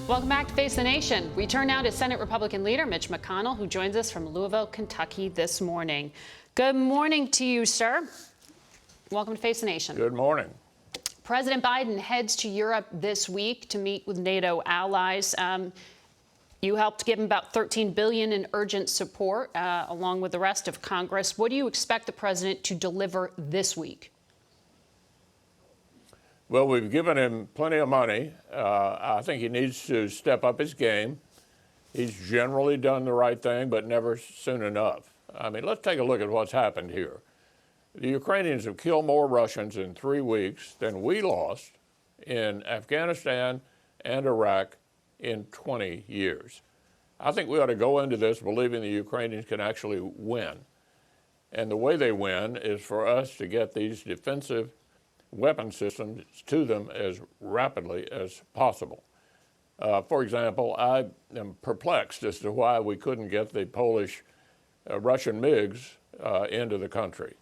Welcome back to Face the Nation. We turn now to Senate Republican leader Mitch McConnell, who joins us from Louisville, Kentucky this morning. Good morning to you, sir. Welcome to Face the Nation. Good morning. President Biden heads to Europe this week to meet with NATO allies. You helped give him about $13 billion in urgent support, along with the rest of Congress. What do you expect the president to deliver this week? Well, we've given him plenty of money. I think he needs to step up his game. He's generally done the right thing, but never soon enough. I mean, let's take a look at what's happened here. The Ukrainians have killed more Russians in 3 weeks than we lost in Afghanistan and Iraq in 20 years. I think we ought to go into this believing the Ukrainians can actually win. And the way they win is for us to get these defensive weapon systems to them as rapidly as possible. For example, I am perplexed as to why we couldn't get the Polish Russian MiGs into the country.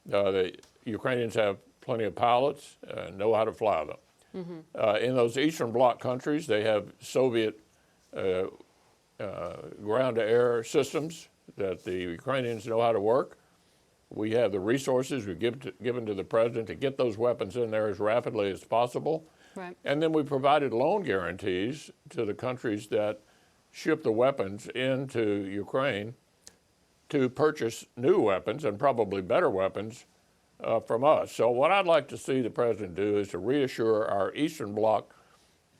The Ukrainians have plenty of pilots, know how to fly them. Mm-hmm. In those Eastern Bloc countries, they have Soviet ground-to-air systems that the Ukrainians know how to work. We have the resources we've given to the president to get those weapons in there as rapidly as possible. Right. And then we provided loan guarantees to the countries that ship the weapons into Ukraine to purchase new weapons and probably better weapons from us. So what I'd like to see the president do is to reassure our Eastern Bloc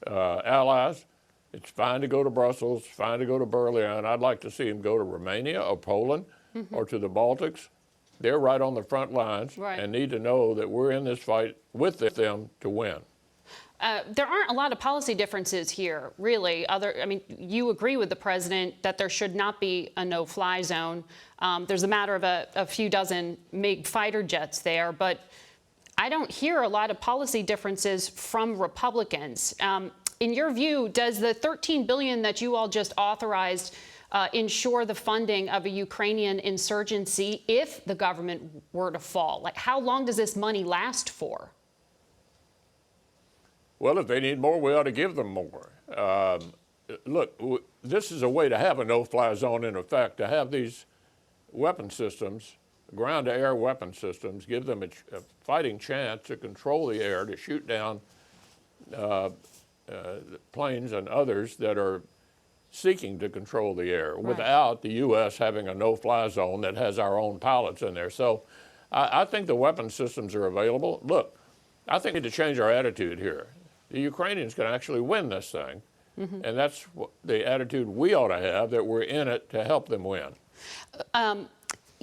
allies. It's fine to go to Brussels, fine to go to Berlin. I'd like to see him go to Romania or Poland or to the Baltics. They're right on the front lines and need to know that we're in this fight with them to win. There aren't a lot of policy differences here, really. I mean, you agree with the president that there should not be a no-fly zone. There's a matter of a few dozen MiG fighter jets there, but I don't hear a lot of policy differences from Republicans. In your view, does the $13 billion that you all just authorized ensure the funding of a Ukrainian insurgency if the government were to fall? Like, how long does this money last for? Well, if they need more, we ought to give them more. Look, this is a way to have a no-fly zone in effect, to have these weapon systems, ground-to-air weapon systems, give them a fighting chance to control the air, to shoot down planes and others that are seeking to control the air without the U.S. having a no-fly zone that has our own pilots in there. So I think the weapon systems are available. Look, I think we need to change our attitude here. The Ukrainians can actually win this thing, and that's the attitude we ought to have, that we're in it to help them win.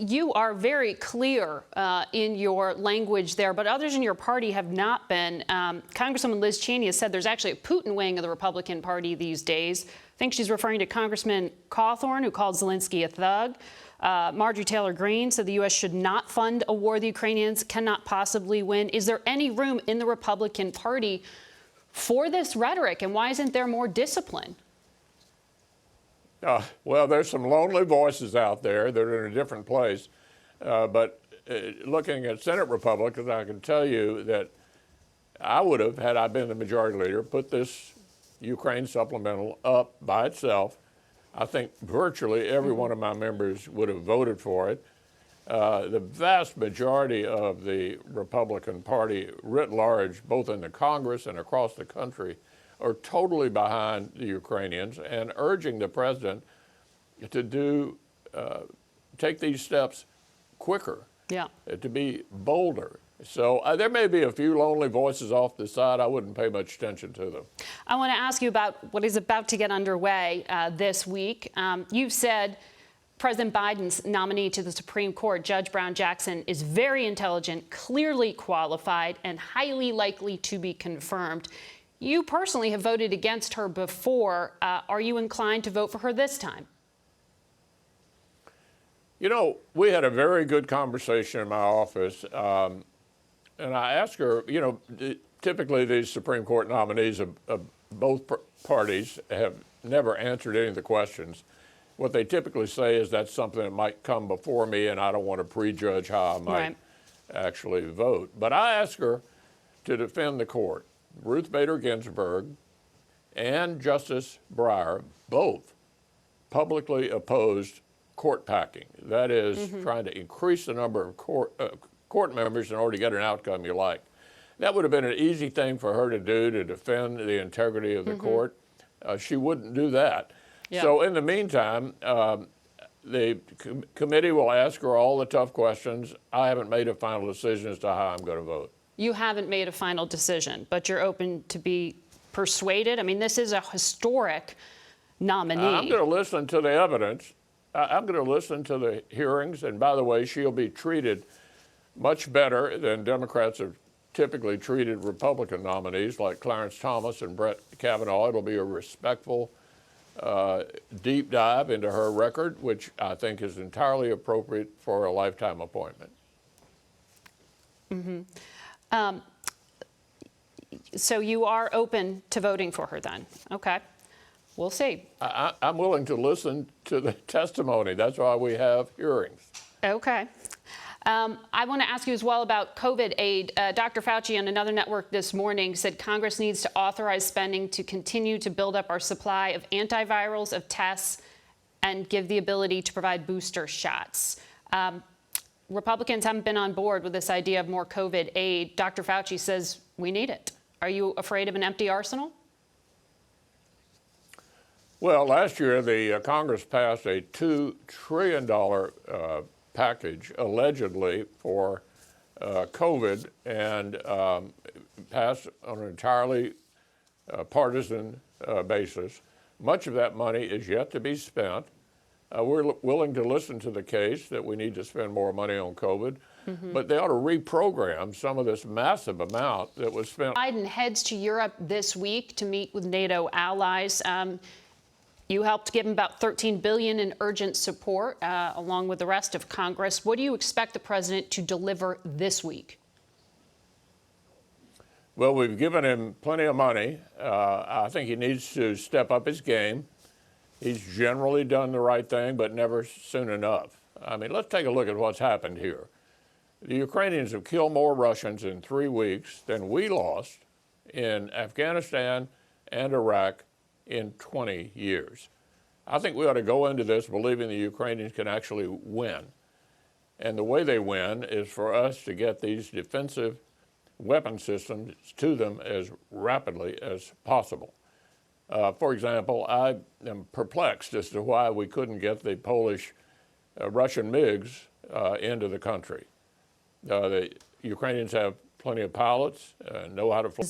You are very clear in your language there, but others in your party have not been. Congresswoman Liz Cheney has said there's actually a Putin wing of the Republican Party these days. I think she's referring to Congressman Cawthorn, who called Zelensky a thug. Marjorie Taylor Greene said the U.S. should not fund a war the Ukrainians cannot possibly win. Is there any room in the Republican Party for this rhetoric, and why isn't there more discipline? Well, there's some lonely voices out there that are in a different place. But looking at Senate Republicans, I can tell you that I would have, had I been the majority leader, put this Ukraine supplemental up by itself. I think virtually every one of my members would have voted for it. The vast majority of the Republican Party writ large, both in the Congress and across the country, are totally behind the Ukrainians and urging the president to take these steps quicker, to be bolder. So there may be a few lonely voices off the side. I wouldn't pay much attention to them. I want to ask you about what is about to get underway this week. You've said President Biden's nominee to the Supreme Court, Judge Brown Jackson, is very intelligent, clearly qualified, and highly likely to be confirmed. You personally have voted against her before. Are you inclined to vote for her this time? You know, we had a very good conversation in my office, and I asked her, you know, typically these Supreme Court nominees of both parties have never answered any of the questions. What they typically say is that's something that might come before me, and I don't want to prejudge how I might actually vote. But I asked her to defend the court, Ruth Bader Ginsburg, and Justice Breyer both publicly opposed court packing. That is, trying to increase the number of court members in order to get an outcome you like. That would have been an easy thing for her to do to defend the integrity of the court. She wouldn't do that. Yeah. So in the meantime, the committee will ask her all the tough questions. I haven't made a final decision as to how I'm going to vote. You haven't made a final decision, but you're open to be persuaded? I mean, this is a historic nominee. I'm going to listen to the evidence. I'm going to listen to the hearings. And by the way, she'll be treated much better than Democrats have typically treated Republican nominees like Clarence Thomas and Brett Kavanaugh. It'll be a respectful, deep dive into her record, which I think is entirely appropriate for a lifetime appointment. So you are open to voting for her then? Okay. We'll see. I'm willing to listen to the testimony. That's why we have hearings. Okay. I want to ask you as well about COVID aid. Dr. Fauci on another network this morning said Congress needs to authorize spending to continue to build up our supply of antivirals, of tests, and give the ability to provide booster shots. Republicans haven't been on board with this idea of more COVID aid. Dr. Fauci says we need it. Are you afraid of an empty arsenal? Well, last year, the Congress passed a $2 trillion package, allegedly, for COVID, and passed on an entirely partisan basis. Much of that money is yet to be spent. We're willing to listen to the case that we need to spend more money on COVID, but they ought to reprogram some of this massive amount that was spent. Biden heads to Europe this week to meet with NATO allies. You helped give him about $13 billion in urgent support, along with the rest of Congress. What do you expect the president to deliver this week? Well, we've given him plenty of money. I think he needs to step up his game. He's generally done the right thing, but never soon enough. I mean, let's take a look at what's happened here. The Ukrainians have killed more Russians in 3 weeks than we lost in Afghanistan and Iraq in 20 years. I think we ought to go into this believing the Ukrainians can actually win. And the way they win is for us to get these defensive weapon systems to them as rapidly as possible. For example, I am perplexed as to why we couldn't get the Polish Russian MiGs into the country. The Ukrainians have plenty of pilots, know how to fly.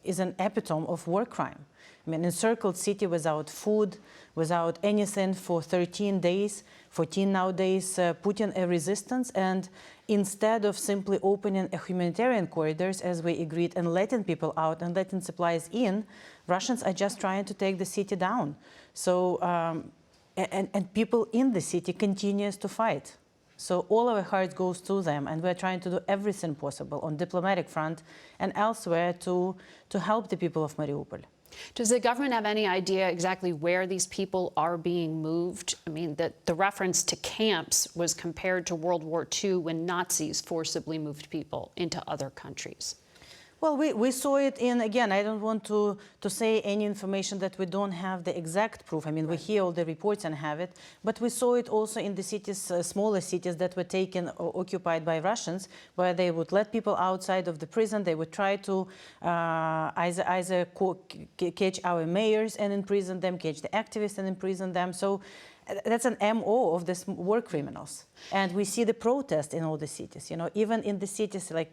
Is an epitome of war crime. I mean, encircled city without food, without anything for 13 days, 14 nowadays, putting a resistance, and instead of simply opening a humanitarian corridors as we agreed and letting people out and letting supplies in, Russians are just trying to take the city down. So, and people in the city continues to fight. So all our heart goes to them, and we're trying to do everything possible on diplomatic front and elsewhere to help the people of Mariupol. Does the government have any idea exactly where these people are being moved? I mean, the reference to camps was compared to World War II when Nazis forcibly moved people into other countries. Well, we saw it in, again, I don't want to say any information that we don't have the exact proof. I mean, we hear all the reports and have it, but we saw it also in the cities, smaller cities that were taken or occupied by Russians, where they would let people outside of the prison. They would try to either catch our mayors and imprison them, catch the activists and imprison them. So that's an MO of these war criminals. And we see the protest in all the cities, you know, even in the cities like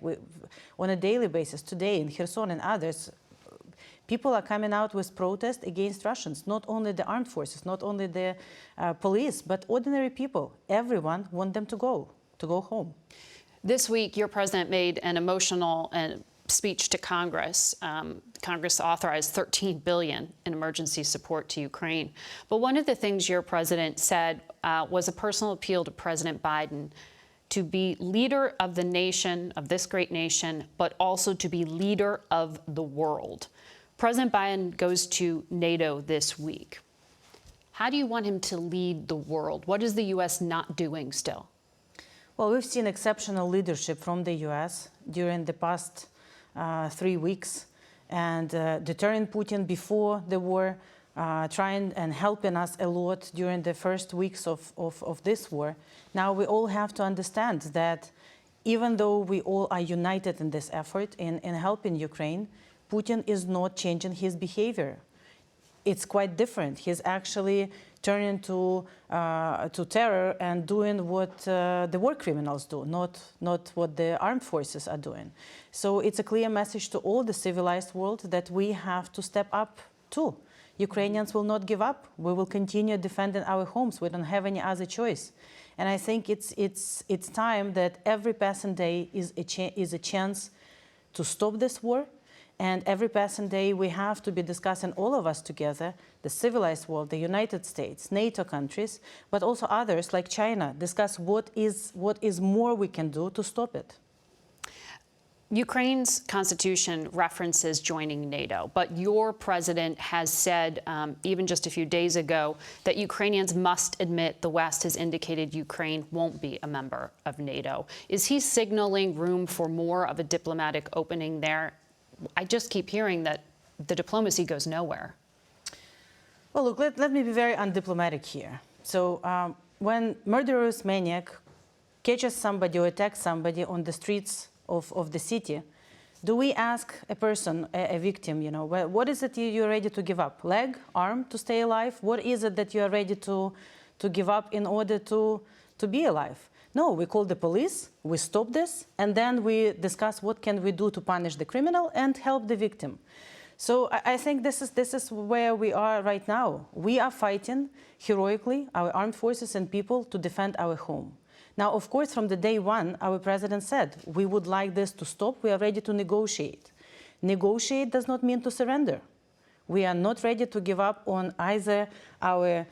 on a daily basis today in Kherson and others, people are coming out with protest against Russians, not only the armed forces, not only the police, but ordinary people. Everyone wants them to go home. This week, your president made an emotional speech to Congress. Congress authorized $13 billion in emergency support to Ukraine. But one of the things your president said was a personal appeal to President Biden to be leader of the nation, of this great nation, but also to be leader of the world. President Biden goes to NATO this week. How do you want him to lead the world? What is the U.S. not doing still? Well, we've seen exceptional leadership from the U.S. during the past 3 weeks. and deterring Putin before the war, trying and helping us a lot during the first weeks of this war. Now we all have to understand that even though we all are united in this effort in helping Ukraine, Putin is not changing his behavior. It's quite different. He's actually turning to terror and doing what the war criminals do, not what the armed forces are doing. So it's a clear message to all the civilized world that we have to step up too. Ukrainians will not give up. We will continue defending our homes. We don't have any other choice. And I think it's time that every passing day is a chance to stop this war. And every passing day we have to be discussing, all of us together, the civilized world, the United States, NATO countries, but also others like China, discuss what is more we can do to stop it. Ukraine's constitution references joining NATO, but your president has said, even just a few days ago, that Ukrainians must admit the West has indicated Ukraine won't be a member of NATO. Is he signaling room for more of a diplomatic opening there? I just keep hearing that the diplomacy goes nowhere. Well, look, let me be very undiplomatic here. So when murderous maniac catches somebody or attacks somebody on the streets of the city, do we ask a person, a victim, you know, what is it you're ready to give up? Leg, arm to stay alive? What is it that you are ready to give up in order to be alive? No, we call the police, we stop this, and then we discuss what can we do to punish the criminal and help the victim. So I think this is where we are right now. We are fighting heroically, our armed forces and people, to defend our home. Now, of course, from the day one, our president said, we would like this to stop, we are ready to negotiate. Negotiate does not mean to surrender. We are not ready to give up on either our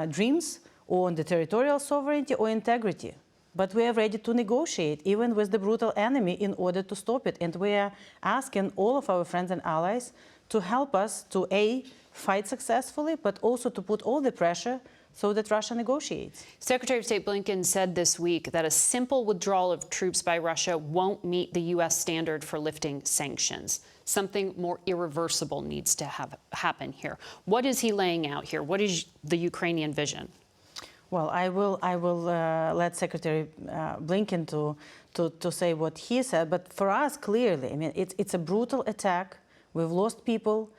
dreams or on the territorial sovereignty or integrity. But we are ready to negotiate, even with the brutal enemy, in order to stop it. And we are asking all of our friends and allies to help us to, A, fight successfully, but also to put all the pressure so that Russia negotiates. Secretary of State Blinken said this week that a simple withdrawal of troops by Russia won't meet the U.S. standard for lifting sanctions. Something more irreversible needs to happen here. What is he laying out here? What is the Ukrainian vision? Well, I will let Secretary Blinken to say what he said. But for us, clearly, I mean, it's a brutal attack. We've lost people.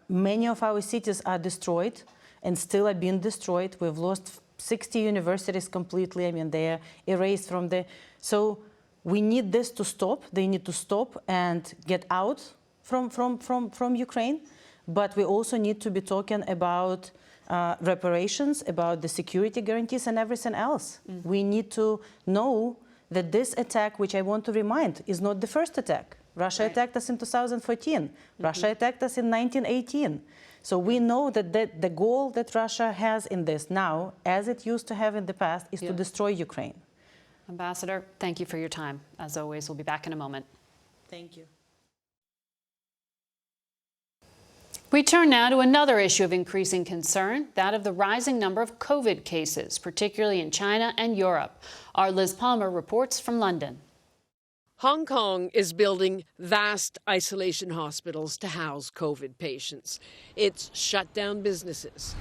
Many of our cities are destroyed and still are being destroyed. We've lost 60 universities completely. I mean, they are erased from the... So we need this to stop. They need to stop and get out from Ukraine. But we also need to be talking about reparations, about the security guarantees and everything else. We need to know that this attack, which I want to remind, is not the first attack. Russia attacked us in 2014. Russia attacked us in 1918. So we know that the goal that Russia has in this now, as it used to have in the past, is to destroy Ukraine. Ambassador, thank you for your time. As always, we'll be back in a moment. Thank you. We turn now to another issue of increasing concern, that of the rising number of COVID cases, particularly in China and Europe. Our Liz Palmer reports from London. Hong Kong is building vast isolation hospitals to house COVID patients. It's shut down businesses,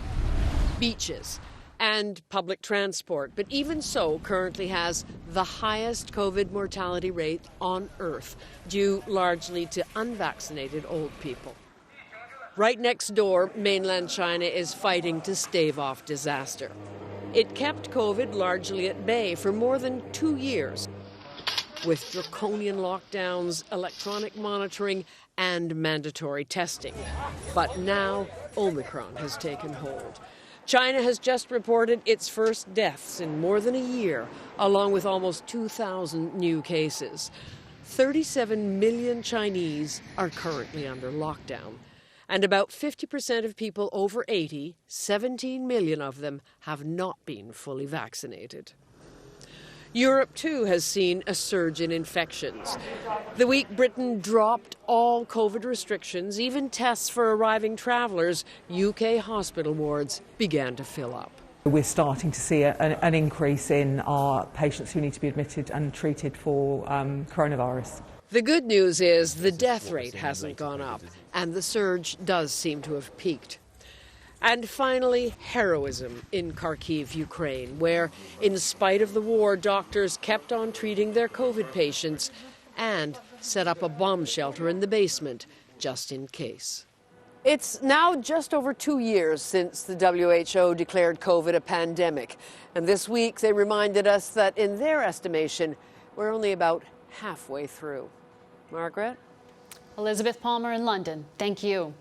beaches, and public transport, but even so currently has the highest COVID mortality rate on Earth, due largely to unvaccinated old people. Right next door, mainland China is fighting to stave off disaster. It kept COVID largely at bay for more than 2 years, with draconian lockdowns, electronic monitoring, and mandatory testing. But now, Omicron has taken hold. China has just reported its first deaths in more than a year, along with almost 2,000 new cases. 37 million Chinese are currently under lockdown. And about 50% of people over 80, 17 million of them, have not been fully vaccinated. Europe, too, has seen a surge in infections. The week Britain dropped all COVID restrictions, even tests for arriving travellers, UK hospital wards began to fill up. We're starting to see an increase in our patients who need to be admitted and treated for coronavirus. The good news is the death rate hasn't gone up, and the surge does seem to have peaked. And finally, heroism in Kharkiv, Ukraine, where, in spite of the war, doctors kept on treating their COVID patients and set up a bomb shelter in the basement, just in case. It's now just over 2 years since the WHO declared COVID a pandemic. And this week, they reminded us that, in their estimation, we're only about halfway through. Margaret? Elizabeth Palmer in London, thank you.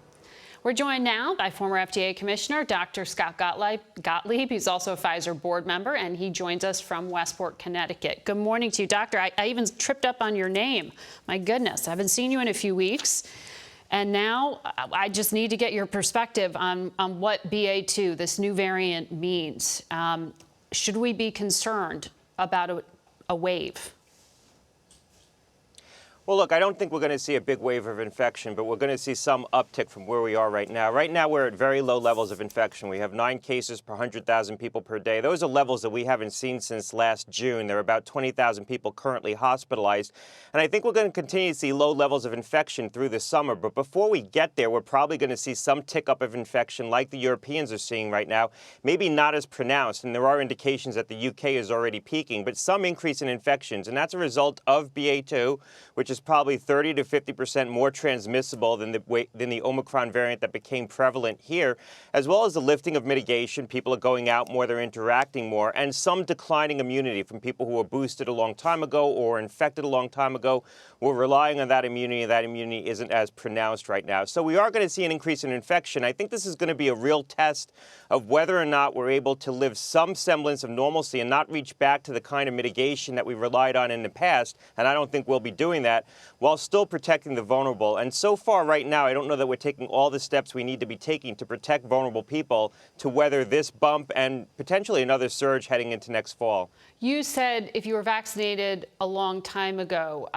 We're joined now by former FDA Commissioner Dr. Scott Gottlieb. He's also a Pfizer board member, and he joins us from Westport, Connecticut. Good morning to you, Doctor. I even tripped up on your name. My goodness, I haven't seen you in a few weeks. And now I just need to get your perspective on what BA2, this new variant, means. Should we be concerned about a wave? Well, look, I don't think we're going to see a big wave of infection, but we're going to see some uptick from where we are right now. Right now, we're at very low levels of infection. We have 9 cases per 100,000 people per day. Those are levels that we haven't seen since last June. There are about 20,000 people currently hospitalized. And I think we're going to continue to see low levels of infection through the summer. But before we get there, we're probably going to see some tick up of infection like the Europeans are seeing right now. Maybe not as pronounced, and there are indications that the UK is already peaking, but some increase in infections. And that's a result of BA2, which is probably 30 to 50% more transmissible than the Omicron variant that became prevalent here, as well as the lifting of mitigation. People are going out more, they're interacting more, and some declining immunity from people who were boosted a long time ago or infected a long time ago. We're relying on that immunity, and that immunity isn't as pronounced right now. So we are going to see an increase in infection. I think this is going to be a real test of whether or not we're able to live some semblance of normalcy and not reach back to the kind of mitigation that we relied on in the past, and I don't think we'll be doing that, while still protecting the vulnerable. And so far right now, I don't know that we're taking all the steps we need to be taking to protect vulnerable people to weather this bump and potentially another surge heading into next fall. You said if you were vaccinated a long time ago.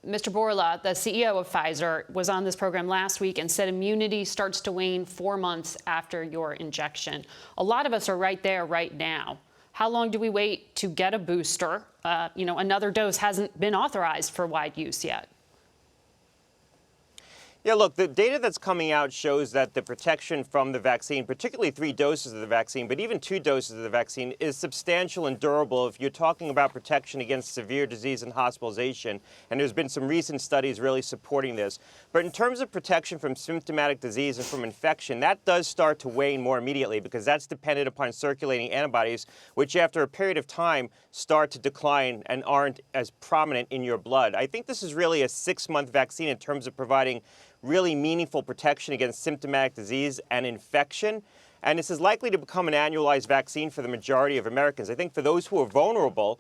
Mr. Bourla, the CEO of Pfizer, was on this program last week and said immunity starts to wane 4 months after your injection. A lot of us are right there right now. How long do we wait to get a booster? Another dose hasn't been authorized for wide use yet. Yeah, look, the data that's coming out shows that the protection from the vaccine, particularly 3 doses of the vaccine, but even 2 doses of the vaccine, is substantial and durable if you're talking about protection against severe disease and hospitalization. And there's been some recent studies really supporting this. But in terms of protection from symptomatic disease and from infection, that does start to wane more immediately because that's dependent upon circulating antibodies, which after a period of time start to decline and aren't as prominent in your blood. I think this is really a 6-month vaccine in terms of providing really meaningful protection against symptomatic disease and infection. And this is likely to become an annualized vaccine for the majority of Americans. I think for those who are vulnerable,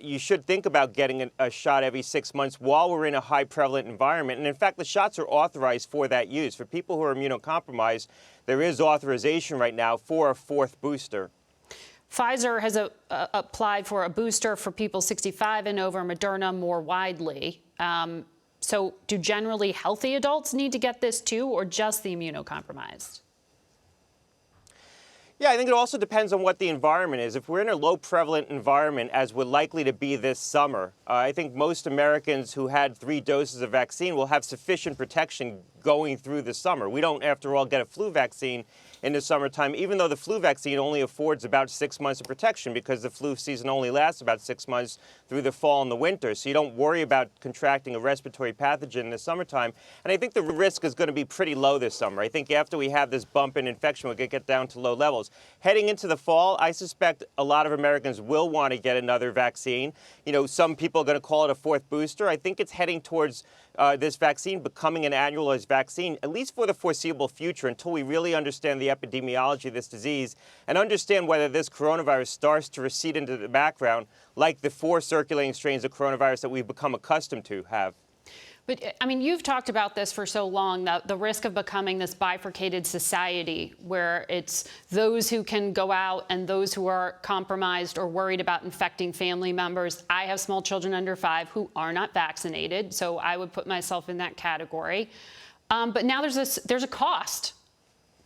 you should think about getting a shot every 6 months while we're in a high prevalent environment. And in fact, the shots are authorized for that use. For people who are immunocompromised, there is authorization right now for a 4th booster. Pfizer has applied for a booster for people 65 and over, Moderna more widely. So do generally healthy adults need to get this too, or just the immunocompromised? Yeah, I think it also depends on what the environment is. If we're in a low prevalent environment, as we're likely to be this summer, I think most Americans who had 3 doses of vaccine will have sufficient protection going through the summer. We don't, after all, get a flu vaccine in the summertime, even though the flu vaccine only affords about 6 months of protection because the flu season only lasts about 6 months through the fall and the winter. So you don't worry about contracting a respiratory pathogen in the summertime. And I think the risk is going to be pretty low this summer. I think after we have this bump in infection, we're going to get down to low levels. Heading into the fall, I suspect a lot of Americans will want to get another vaccine. Some people are going to call it a 4th booster. I think it's heading towards this vaccine becoming an annualized vaccine, at least for the foreseeable future, until we really understand the epidemiology of this disease and understand whether this coronavirus starts to recede into the background like the 4 circulating strains of coronavirus that we've become accustomed to have. But, I mean, you've talked about this for so long, the risk of becoming this bifurcated society where it's those who can go out and those who are compromised or worried about infecting family members. I have small children under 5 who are not vaccinated, so I would put myself in that category. But now there's a cost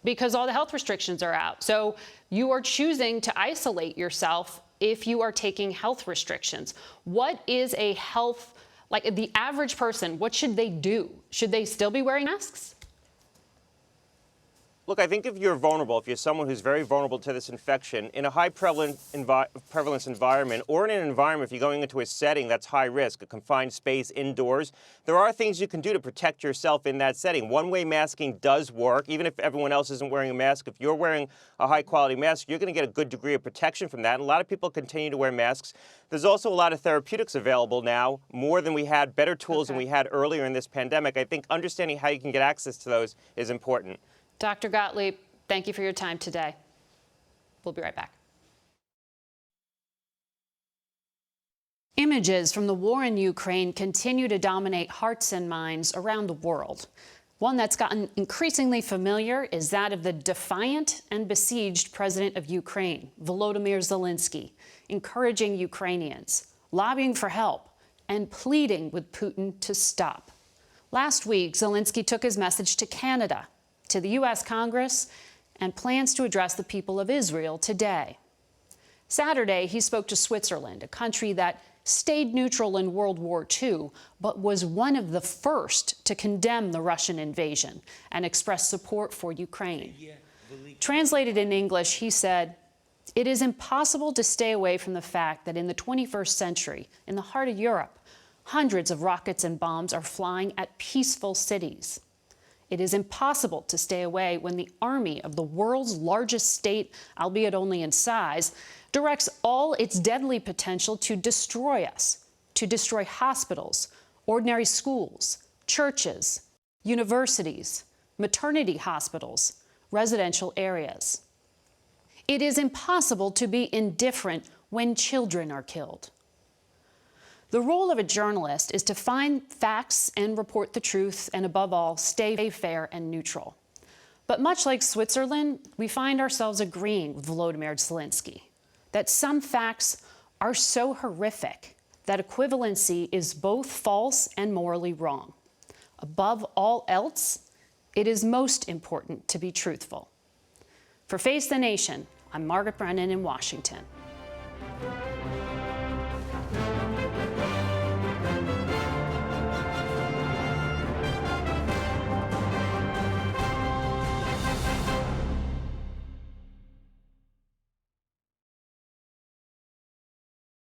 because all the health restrictions are out. So you are choosing to isolate yourself if you are taking health restrictions. What is a health Like the average person, what should they do? Should they still be wearing masks? Look, I think if you're vulnerable, if you're someone who's very vulnerable to this infection, in a high prevalence environment, or in an environment, if you're going into a setting that's high risk, a confined space indoors, there are things you can do to protect yourself in that setting. One-way masking does work, even if everyone else isn't wearing a mask. If you're wearing a high-quality mask, you're going to get a good degree of protection from that. And a lot of people continue to wear masks. There's also a lot of therapeutics available now, more than we had, better tools than we had earlier in this pandemic. I think understanding how you can get access to those is important. Dr. Gottlieb, thank you for your time today. We'll be right back. Images from the war in Ukraine continue to dominate hearts and minds around the world. One that's gotten increasingly familiar is that of the defiant and besieged president of Ukraine, Volodymyr Zelensky, encouraging Ukrainians, lobbying for help, and pleading with Putin to stop. Last week, Zelensky took his message to Canada, to the U.S. Congress, and plans to address the people of Israel today. Saturday, he spoke to Switzerland, a country that stayed neutral in World War II, but was one of the first to condemn the Russian invasion and express support for Ukraine. Translated in English, he said, "It is impossible to stay away from the fact that in the 21st century, in the heart of Europe, hundreds of rockets and bombs are flying at peaceful cities. It is impossible to stay away when the army of the world's largest state, albeit only in size, directs all its deadly potential to destroy us, to destroy hospitals, ordinary schools, churches, universities, maternity hospitals, residential areas. It is impossible to be indifferent when children are killed." The role of a journalist is to find facts and report the truth, and above all, stay fair and neutral. But much like Switzerland, we find ourselves agreeing with Volodymyr Zelensky that some facts are so horrific that equivalency is both false and morally wrong. Above all else, it is most important to be truthful. For Face the Nation, I'm Margaret Brennan in Washington.